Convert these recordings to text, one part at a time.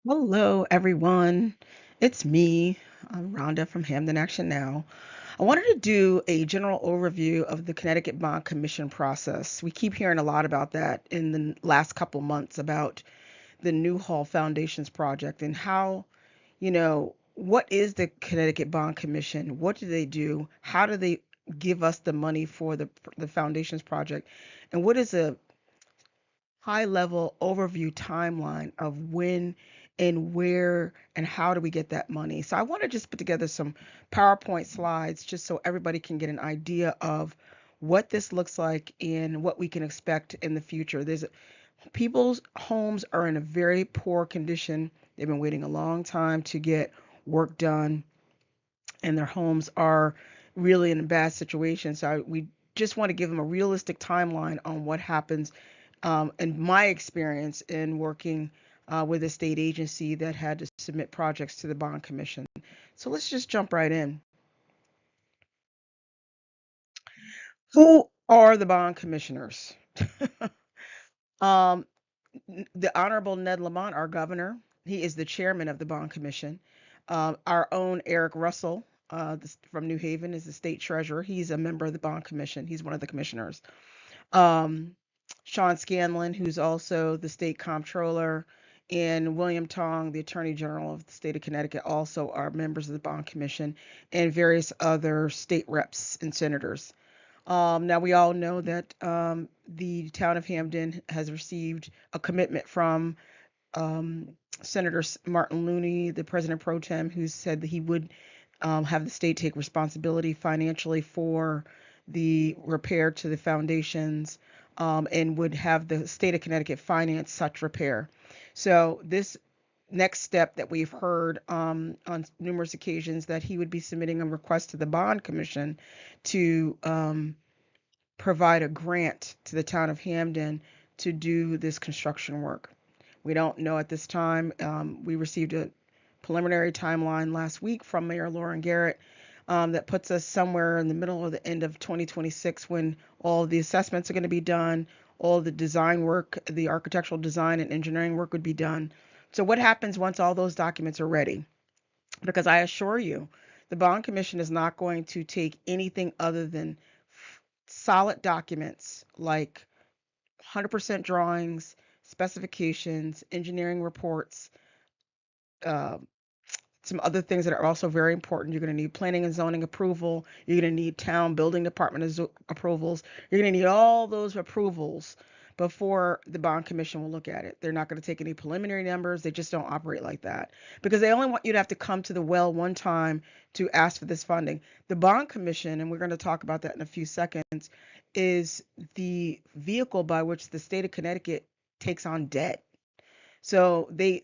Hello, everyone. It's me, Rhonda from Hamden Action Now. I wanted to do a general overview of the Connecticut Bond Commission process. We keep hearing a lot about that in the last couple months about the Newhall Foundations project and how, what is the Connecticut Bond Commission? What do they do? How do they give us the money for the foundations project? And what is a high level overview timeline of when and where and how do we get that money. So I want to just put together some PowerPoint slides just so everybody can get an idea of what this looks like and what we can expect in the future. There's people's homes are in a very poor condition. They've been waiting a long time to get work done and their homes are really in a bad situation. So we just want to give them a realistic timeline on what happens in my experience in working with a state agency that had to submit projects to the bond commission. So let's just jump right in. Who are the bond commissioners? um, the Honorable Ned Lamont, our governor, he is the chairman of the bond commission. Our own Eric Russell from New Haven is the state treasurer. He's a member of the bond commission. He's one of the commissioners. um, Sean Scanlon, who's also the state comptroller, and William Tong, the Attorney General of the state of Connecticut, also are members of the Bond Commission, and various other state reps and senators. Now, we all know that the town of Hamden has received a commitment from um, Senator Martin Looney, the president pro tem, who said that he would have the state take responsibility financially for the repair to the foundations and would have the state of Connecticut finance such repair. So this next step that we've heard on numerous occasions that he would be submitting a request to the bond commission to provide a grant to the town of Hamden to do this construction work. We don't know at this time. We received a preliminary timeline last week from Mayor Lauren Garrett that puts us somewhere in the middle or the end of 2026 when all the assessments are going to be done, all the design work, the architectural design and engineering work would be done. So what happens once all those documents are ready? Because I assure you, the Bond Commission is not going to take anything other than solid documents like 100% drawings, specifications, engineering reports, uh, some other things that are also very important. You're going to need planning and zoning approval. You're going to need town building department approvals. You're going to need all those approvals before the bond commission will look at it. They're not going to take any preliminary numbers. They just don't operate like that because they only want you to have to come to the well one time to ask for this funding. The bond commission, and we're going to talk about that in a few seconds, is the vehicle by which the state of Connecticut takes on debt. So they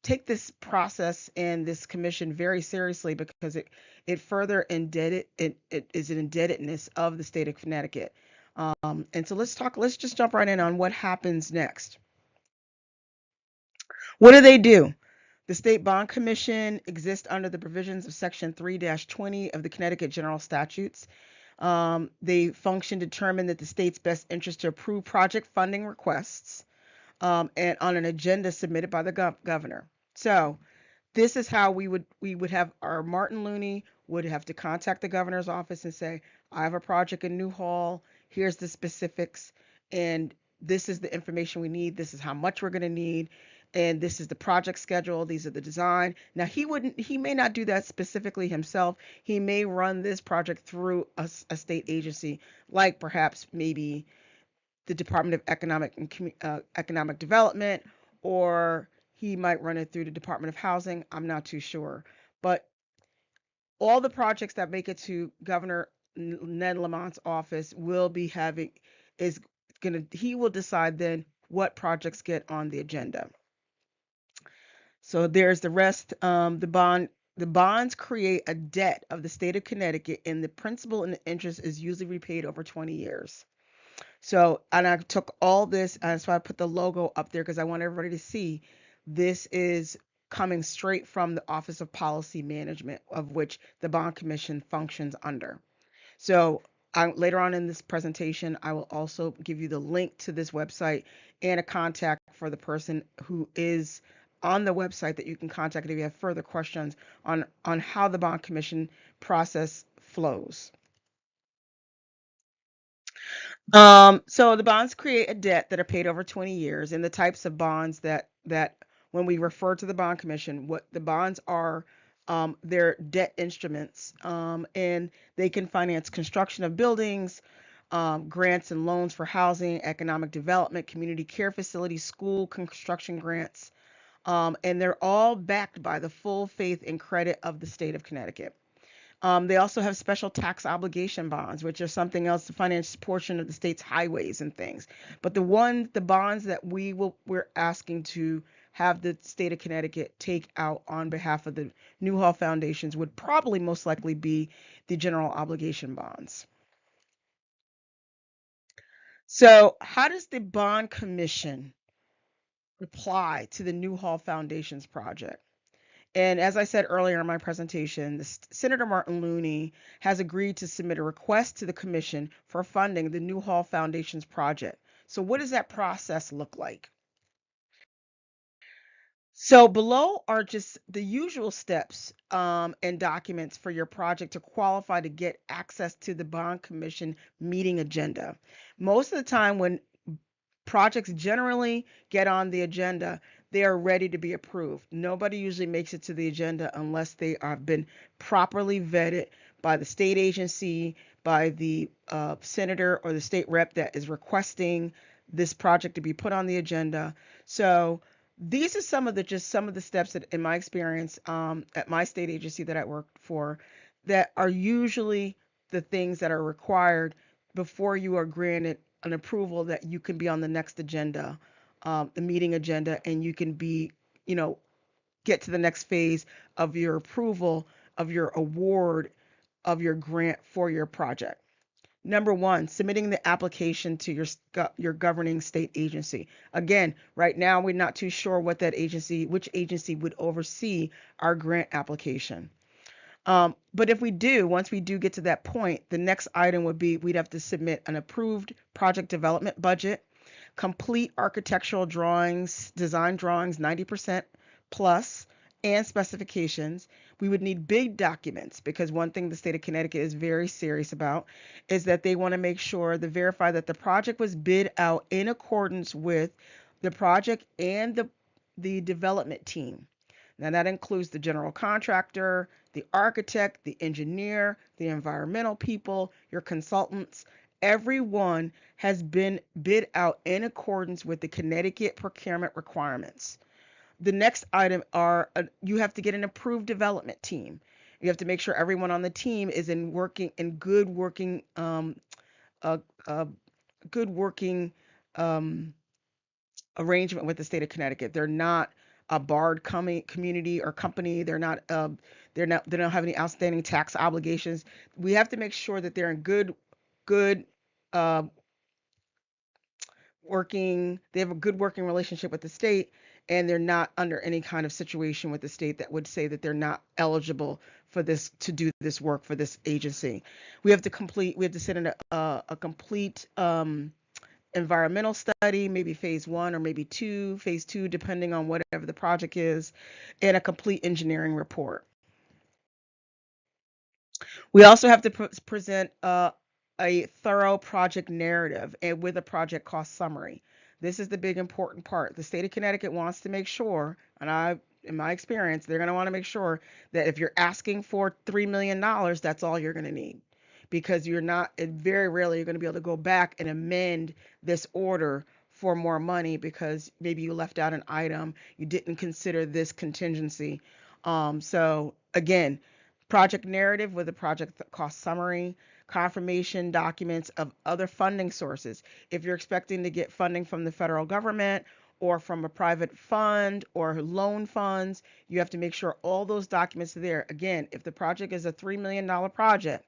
take this process and this commission very seriously because it further indebted it is an indebtedness of the state of Connecticut. And so let's just jump right in on what happens next. What do they do? The State Bond Commission exists under the provisions of Section 3-20 of the Connecticut General Statutes. They function to determine that the state's best interest to approve project funding requests and on an agenda submitted by the governor. So this is how we would have our Martin Looney would have to contact the governor's office and say, I have a project in Newhall. Here's the specifics, and this is the information we need. This is how much we're going to need, and this is the project schedule. These are the design. Now he may not do that specifically himself. He may run this project through a state agency, like perhaps maybe the Department of Economic Development, or he might run it through the Department of Housing. I'm not too sure, but all the projects that make it to Governor Ned Lamont's office will be having is gonna he will decide then what projects get on the agenda. So there's the rest. The bonds create a debt of the state of Connecticut, and the principal and the interest is usually repaid over 20 years. So, and I took all this, and so I put the logo up there because I want everybody to see this is coming straight from the Office of Policy Management, of which the Bond Commission functions under. So, later on in this presentation, I will also give you the link to this website and a contact for the person who is on the website that you can contact if you have further questions on how the bond commission process flows. So the bonds create a debt that are paid over 20 years, and the types of bonds that when we refer to the bond commission, what the bonds are, they're debt instruments, and they can finance construction of buildings, grants and loans for housing, economic development, community care facilities, school construction grants, and they're all backed by the full faith and credit of the state of Connecticut. They also have special tax obligation bonds, which are something else to finance portion of the state's highways and things. But the bonds that we're asking to have the state of Connecticut take out on behalf of the Newhall foundations would probably most likely be the general obligation bonds. So, how does the bond commission apply to the Newhall Foundations project? And as I said earlier in my presentation, Senator Martin Looney has agreed to submit a request to the commission for funding the Newhall Foundation's project. So what does that process look like? So below are just the usual steps and documents for your project to qualify to get access to the bond commission meeting agenda. Most of the time when projects generally get on the agenda, they are ready to be approved. Nobody usually makes it to the agenda unless they have been properly vetted by the state agency, by the senator or the state rep that is requesting this project to be put on the agenda. So these are some of the steps that, in my experience, at my state agency that I worked for, that are usually the things that are required before you are granted an approval that you can be on the next agenda, the meeting agenda, and you can be, you know, get to the next phase of your approval of your award of your grant for your project. Number one, submitting the application to your governing state agency. Again, right now we're not too sure which agency would oversee our grant application. But if once we do get to that point, the next item would be we'd have to submit an approved project development budget, complete architectural drawings, design drawings, 90% plus, and specifications. We would need big documents because one thing the state of Connecticut is very serious about is that they want to make sure to verify that the project was bid out in accordance with the project and the development team. Now, that includes the general contractor, the architect, the engineer, the environmental people, your consultants. Everyone has been bid out in accordance with the Connecticut procurement requirements. The next item are you have to get an approved development team. You have to make sure everyone on the team is in uh, uh, good working um, arrangement with the state of Connecticut. They're not a barred community or company. They don't have any outstanding tax obligations. We have to make sure that they're in good uh, they have a good working relationship with the state, and they're not under any kind of situation with the state that would say that they're not eligible for this to do this work for this agency. We have to send in a complete environmental study, maybe phase one or maybe phase two, depending on whatever the project is, and a complete engineering report. We also have to present a thorough project narrative and with a project cost summary. This is the big important part. The state of Connecticut wants to make sure, in my experience, they're going to want to make sure that if you're asking for $3 million, that's all you're going to need. Because you're not, very rarely you're going to be able to go back and amend this order for more money because maybe you left out an item, you didn't consider this contingency. So again, project narrative with a project cost summary, confirmation documents of other funding sources. If you're expecting to get funding from the federal government or from a private fund or loan funds, you have to make sure all those documents are there. Again, if the project is a $3 million project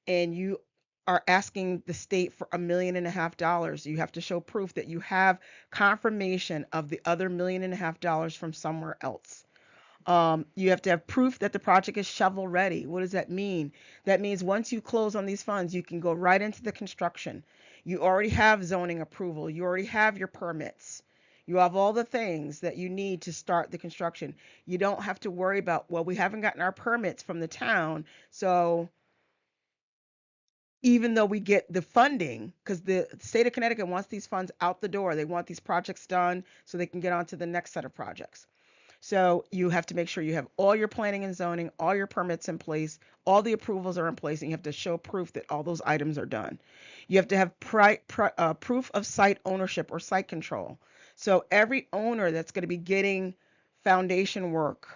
and you are asking the state for $1.5 million, you have to show proof that you have confirmation of the other $1.5 million from somewhere else. You have to have proof that the project is shovel ready. What does that mean? That means once you close on these funds, you can go right into the construction. You already have zoning approval. You already have your permits. You have all the things that you need to start the construction. You don't have to worry about, well, we haven't gotten our permits from the town. So even though we get the funding, because the state of Connecticut wants these funds out the door, they want these projects done so they can get on to the next set of projects. So you have to make sure you have all your planning and zoning, all your permits in place, all the approvals are in place, and you have to show proof that all those items are done. You have to have proof of site ownership or site control. So every owner that's going to be getting foundation work,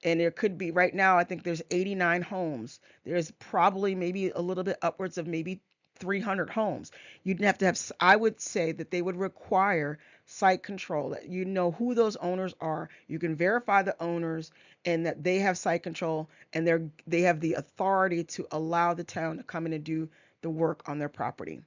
and there could be right now, I think there's 89 homes. There's probably maybe a little bit upwards of maybe 300 homes. You'd have to have, I would say that they would require site control, that you know who those owners are. You can verify the owners and that they have site control and they have the authority to allow the town to come in and do the work on their property.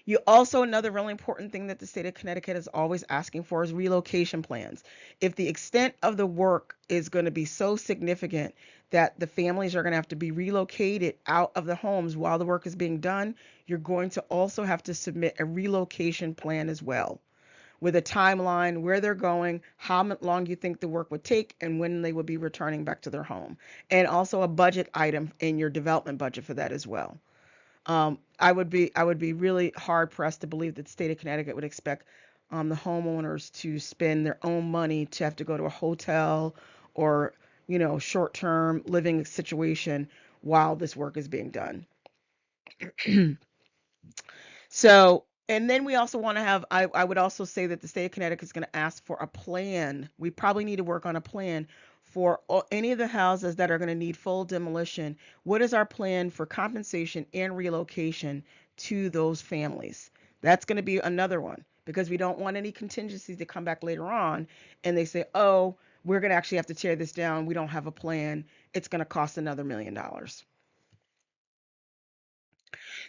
You also, another really important thing that the state of Connecticut is always asking for is relocation plans. If the extent of the work is going to be so significant that the families are going to have to be relocated out of the homes while the work is being done, you're going to also have to submit a relocation plan as well, with a timeline, where they're going, how long you think the work would take, and when they would be returning back to their home. And also a budget item in your development budget for that as well. I would be really hard pressed to believe that the state of Connecticut would expect the homeowners to spend their own money to have to go to a hotel or short-term living situation while this work is being done. So, and then we also want to have, I would also say that the state of Connecticut is going to ask for a plan. We probably need to work on a plan for any of the houses that are going to need full demolition. What is our plan for compensation and relocation to those families? That's going to be another one because we don't want any contingencies to come back later on and they say, oh, we're going to actually have to tear this down. We don't have a plan. It's going to cost another $1 million.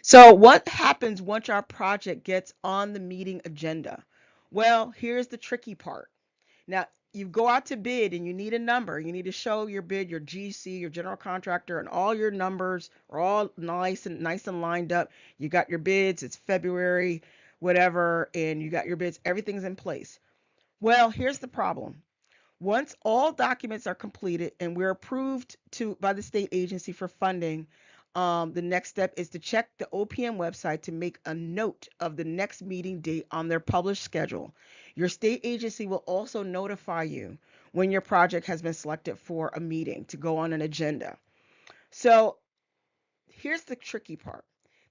So, what happens once our project gets on the meeting agenda? Well, here's the tricky part. Now, you go out to bid and you need a number. You need to show your bid, your GC, your general contractor, and all your numbers are all nice and lined up. You got your bids, it's February, whatever, and you got your bids, everything's in place. Well, here's the problem. Once all documents are completed and we're approved by the state agency for funding, the next step is to check the OPM website to make a note of the next meeting date on their published schedule. Your state agency will also notify you when your project has been selected for a meeting to go on an agenda. So here's the tricky part.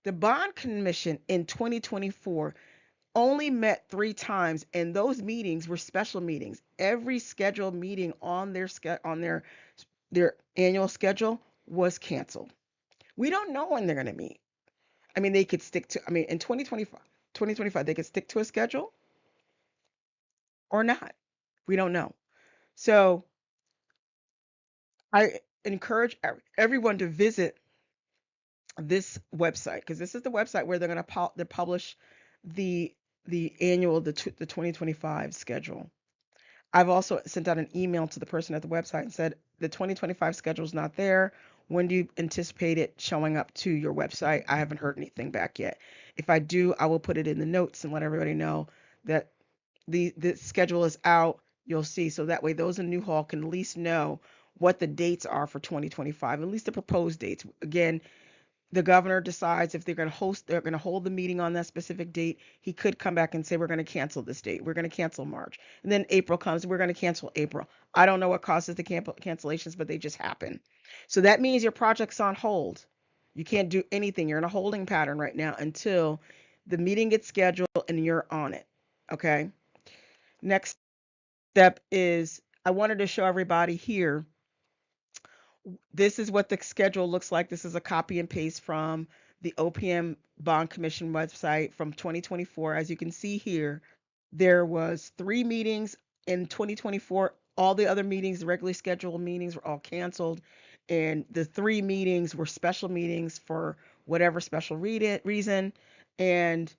The bond commission in 2024 only met 3 times, and those meetings were special meetings. Every scheduled meeting on their annual schedule was canceled. We don't know when they're going to meet. I mean, they could stick to, I mean, in 2025, they could stick to a schedule or not. We don't know. So I encourage everyone to visit this website because this is the website where they're going to publish the the 2025 schedule. I've also sent out an email to the person at the website and said the 2025 schedule is not there. When do you anticipate it showing up to your website? I haven't heard anything back yet. If I do, I will put it in the notes and let everybody know that the schedule is out. You'll see, so that way those in Newhall can at least know what the dates are for 2025, at least the proposed dates. Again, the governor decides if they're going to hold the meeting on that specific date. He could come back and say, we're going to cancel this date. We're going to cancel March. And then April comes, we're going to cancel April. I don't know what causes the cancellations, but they just happen. So that means your project's on hold. You can't do anything. You're in a holding pattern right now until the meeting gets scheduled and you're on it. Okay. Next step is I wanted to show everybody here. This is what the schedule looks like. This is a copy and paste from the OPM Bond Commission website from 2024. As you can see here, there was 3 meetings in 2024. All the other meetings, the regularly scheduled meetings, were all canceled, and the 3 meetings were special meetings for whatever special reason. And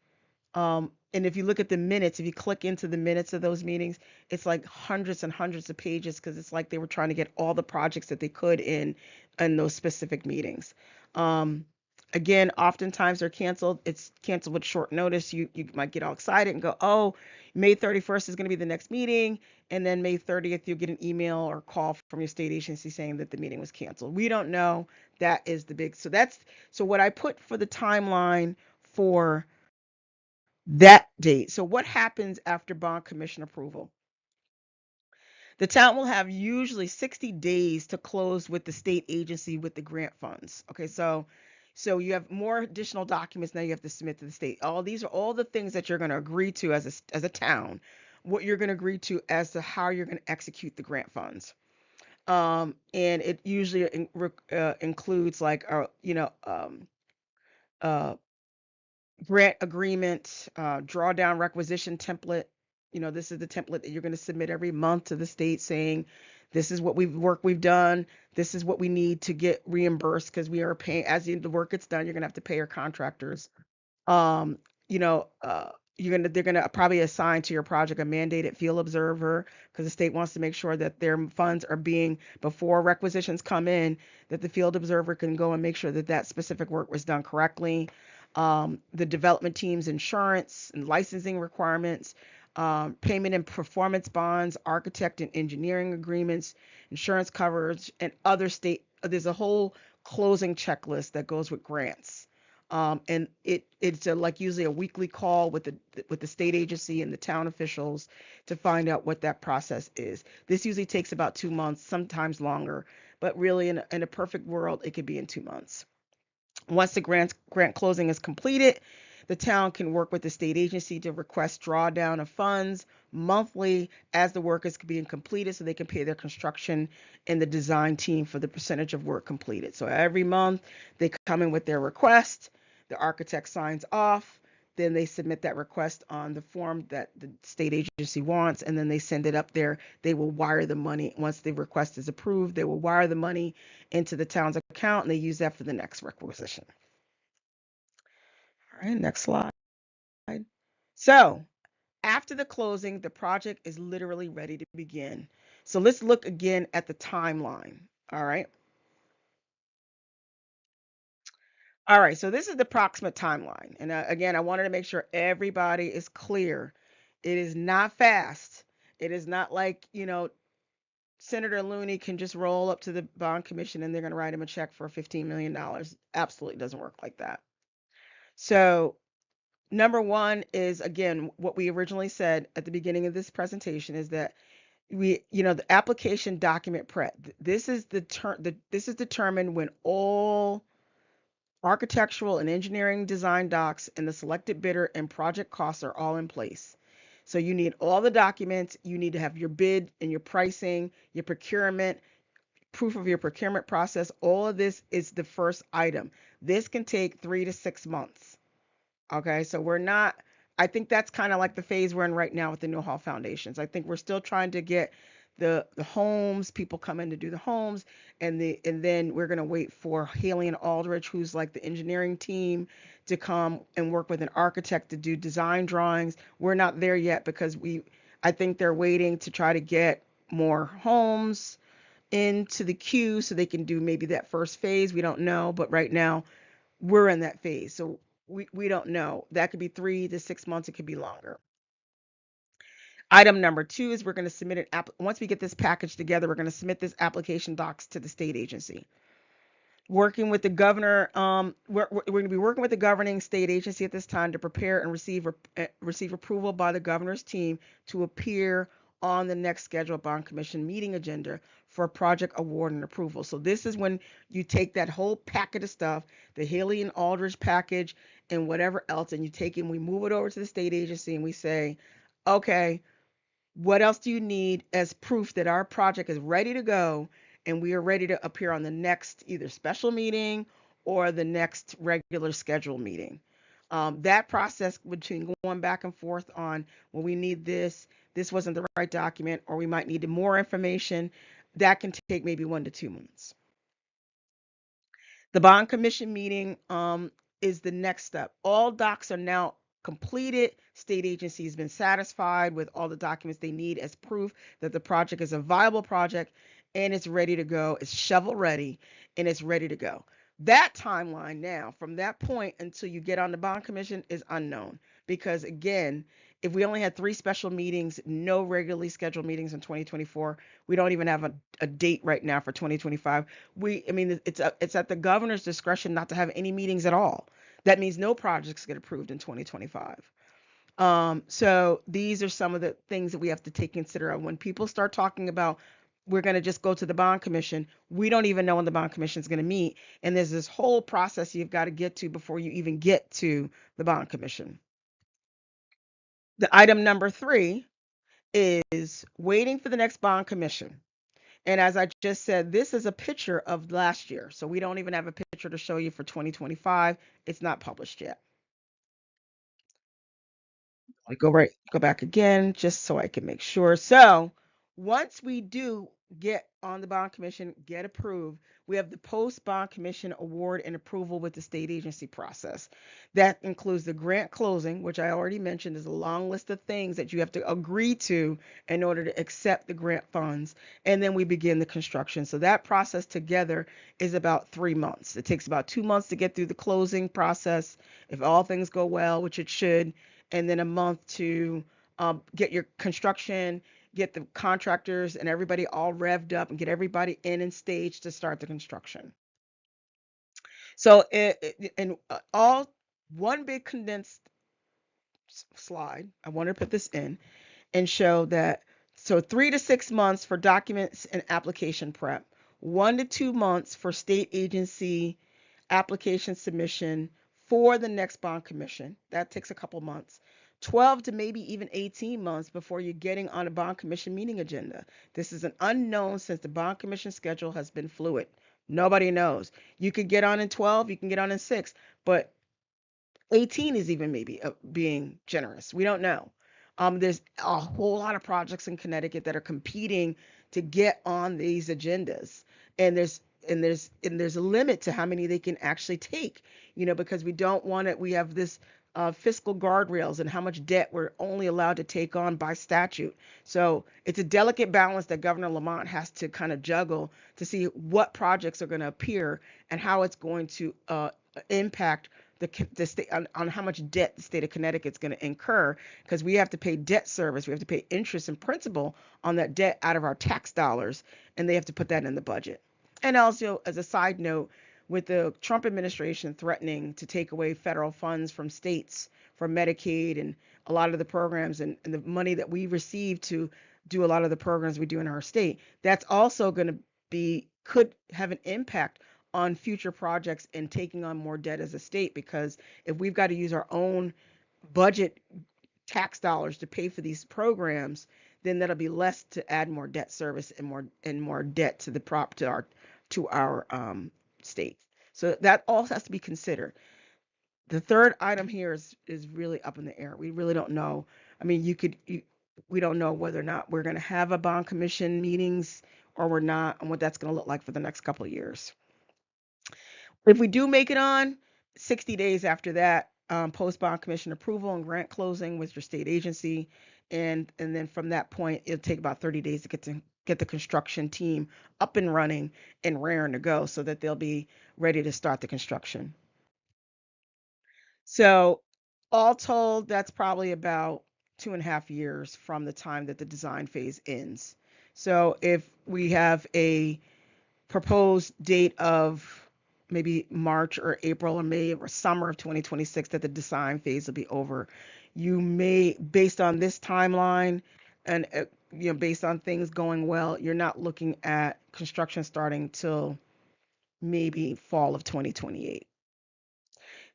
if you look at the minutes, if you click into the minutes of those meetings, it's like hundreds and hundreds of pages because it's like they were trying to get all the projects that they could in those specific meetings. Um, Again, oftentimes they're canceled. It's canceled with short notice. You might get all excited and go, oh, May 31st is going to be the next meeting, and then May 30th you'll get an email or call from your state agency saying that the meeting was canceled. We don't know. That is the big. So what I put for the timeline for that date. So what happens after bond commission approval? The town will have usually 60 days to close with the state agency with the grant funds. Okay, so you have more additional documents now you have to submit to the state. All these are all the things that you're going to agree to as a town, what you're going to agree to as to how you're going to execute the grant funds. And it usually includes like uh, grant agreement, drawdown requisition template. This is the template that you're going to submit every month to the state saying, this is what we've done. This is what we need to get reimbursed because we are paying as the work gets done. You're going to have to pay your contractors. Um, you know, they're gonna probably assign to your project a mandated field observer because the state wants to make sure that their funds are being before requisitions come in, that the field observer can go and make sure that that specific work was done correctly. The development team's insurance and licensing requirements, payment and performance bonds, architect and engineering agreements, insurance coverage, and other state. There's a whole closing checklist that goes with grants. And it's like usually a weekly call with the state agency and the town officials to find out what that process is. This usually takes about 2 months, sometimes longer, but really in a perfect world, it could be in 2 months. Once the grant closing is completed, the town can work with the state agency to request drawdown of funds monthly as the work is being completed so they can pay their construction and the design team for the percentage of work completed. So every month they come in with their request, the architect signs off, then they submit that request on the form that the state agency wants, and then they send it up there. They will wire the money. Once the request is approved, they will wire the money into the town's account, and they use that for the next requisition. All right, next slide. So after the closing, the project is literally ready to begin. So let's look again at the timeline. All right. All right. So this is the approximate timeline. And again, I wanted to make sure everybody is clear. It is not fast. It is not like, Senator Looney can just roll up to the bond commission and they're going to write him a check for $15 million. Absolutely doesn't work like that. So number one is, again, what we originally said at the beginning of this presentation is that the application document prep. This is determined when all architectural and engineering design docs and the selected bidder and project costs are all in place. So you need all the documents. You need to have your bid and your pricing, your procurement, proof of your procurement process. All of this is the first item. This can take 3 to 6 months. Okay, so we're not, I think that's kind of like the phase we're in right now with the Newhall Foundations. I think we're still trying to get the homes, people come in to do the homes, and then we're gonna wait for Haley and Aldrich, who's like the engineering team, to come and work with an architect to do design drawings. We're not there yet because I think they're waiting to try to get more homes into the queue so they can do maybe that first phase. We don't know, but right now we're in that phase. So we don't know. That could be 3 to 6 months. It could be longer. Item number two is we're going to submit an once we get this package together, we're going to submit this application docs to the state agency. Working with the governor, we're going to be working with the governing state agency at this time to prepare and receive approval by the governor's team to appear on the next scheduled bond commission meeting agenda for project award and approval. So this is when you take that whole packet of stuff, the Haley and Aldridge package and whatever else, and you take it and we move it over to the state agency and we say, okay, what else do you need as proof that our project is ready to go and we are ready to appear on the next either special meeting or the next regular scheduled meeting? That process between going back and forth on, well, we need this wasn't the right document, or we might need more information, that can take maybe 1 to 2 months. The bond commission meeting is the next step. All docs are now completed. State agency has been satisfied with all the documents they need as proof that the project is a viable project and it's ready to go. It's shovel ready and it's ready to go. That timeline now, from that point until you get on the bond commission, is unknown because, again, If we only had three special meetings, no regularly scheduled meetings in 2024, we don't even have a date right now for 2025. I mean, it's at the governor's discretion not to have any meetings at all. That means no projects get approved in 2025. So these are some of the things that we have to take consider when people start talking about we're going to just go to the bond commission. We don't even know when the bond commission is going to meet, and there's this whole process you've got to get to before you even get to the bond commission. The item number 3 is waiting for the next bond commission. And as I just said, this is a picture of last year. So we don't even have a picture to show you for 2025. It's not published yet. Go back again, just so I can make sure. So once we do get on the bond commission, get approved, we have the post bond commission award and approval with the state agency process. That includes the grant closing, which I already mentioned is a long list of things that you have to agree to in order to accept the grant funds. And then we begin the construction. So that process together is about 3 months. It takes about 2 months to get through the closing process. If all things go well, which it should, and then a month to get your construction, get the contractors and everybody all revved up, and get everybody in and staged to start the construction. So, in all one big condensed slide, I want to put this in and show that so 3 to 6 months for documents and application prep, 1 to 2 months for state agency application submission for the next bond commission. That takes a couple months. 12 to maybe even 18 months before you're getting on a bond commission meeting agenda. This is an unknown since the bond commission schedule has been fluid. Nobody knows. You could get on in 12, you can get on in 6, but 18 is even maybe being generous. We don't know. There's a whole lot of projects in Connecticut that are competing to get on these agendas, and there's a limit to how many they can actually take. Because we don't want it. We have this fiscal guardrails and how much debt we're only allowed to take on by statute. So it's a delicate balance that Governor Lamont has to kind of juggle to see what projects are going to appear and how it's going to impact the state on how much debt the state of Connecticut is going to incur, because we have to pay debt service, we have to pay interest and principal on that debt out of our tax dollars, and they have to put that in the budget. And also, as a side note, with the Trump administration threatening to take away federal funds from states for Medicaid and a lot of the programs and the money that we receive to do a lot of the programs we do in our state, that's also going to could have an impact on future projects and taking on more debt as a state, because if we've got to use our own budget tax dollars to pay for these programs, then that'll be less to add more debt service and more debt to our state. So that all has to be considered. The third item here is really up in the air. We really don't know. I mean, we don't know whether or not we're going to have a bond commission meetings or we're not, and what that's going to look like for the next couple of years. If we do make it on, 60 days after that, post bond commission approval and grant closing with your state agency, and then from that point, it'll take about 30 days to get the construction team up and running and raring to go, so that they'll be ready to start the construction. So, all told, that's probably about 2.5 years from the time that the design phase ends. So, if we have a proposed date of maybe March or April or May or summer of 2026 that the design phase will be over, you may, based on this timeline and based on things going well, you're not looking at construction starting till maybe fall of 2028.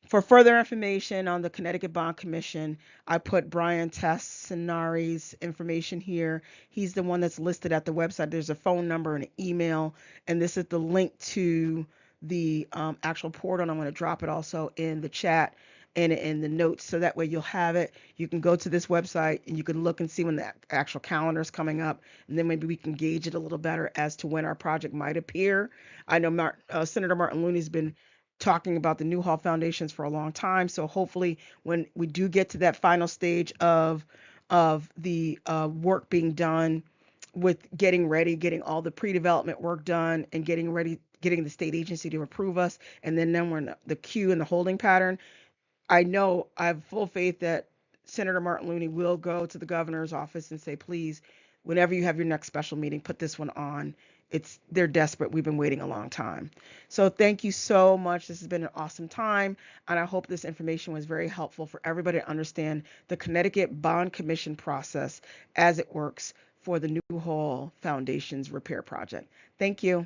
For further information on the Connecticut Bond Commission, I put Brian Tassinari's information here. He's the one that's listed at the website. There's a phone number and an email, and this is the link to the actual portal. And I'm going to drop it also in the chat and in the notes, so that way you'll have it. You can go to this website and you can look and see when the actual calendar is coming up, and then maybe we can gauge it a little better as to when our project might appear. I know Senator Martin Looney's been talking about the Newhall foundations for a long time. So hopefully when we do get to that final stage of the work being done with getting ready, getting all the pre-development work done and getting ready, getting the state agency to approve us, and then we're in the queue and the holding pattern. I know I have full faith that Senator Martin Looney will go to the governor's office and say, please, whenever you have your next special meeting, put this one on. They're desperate. We've been waiting a long time. So thank you so much. This has been an awesome time, and I hope this information was very helpful for everybody to understand the Connecticut Bond Commission process as it works for the Newhall Foundation's repair project. Thank you.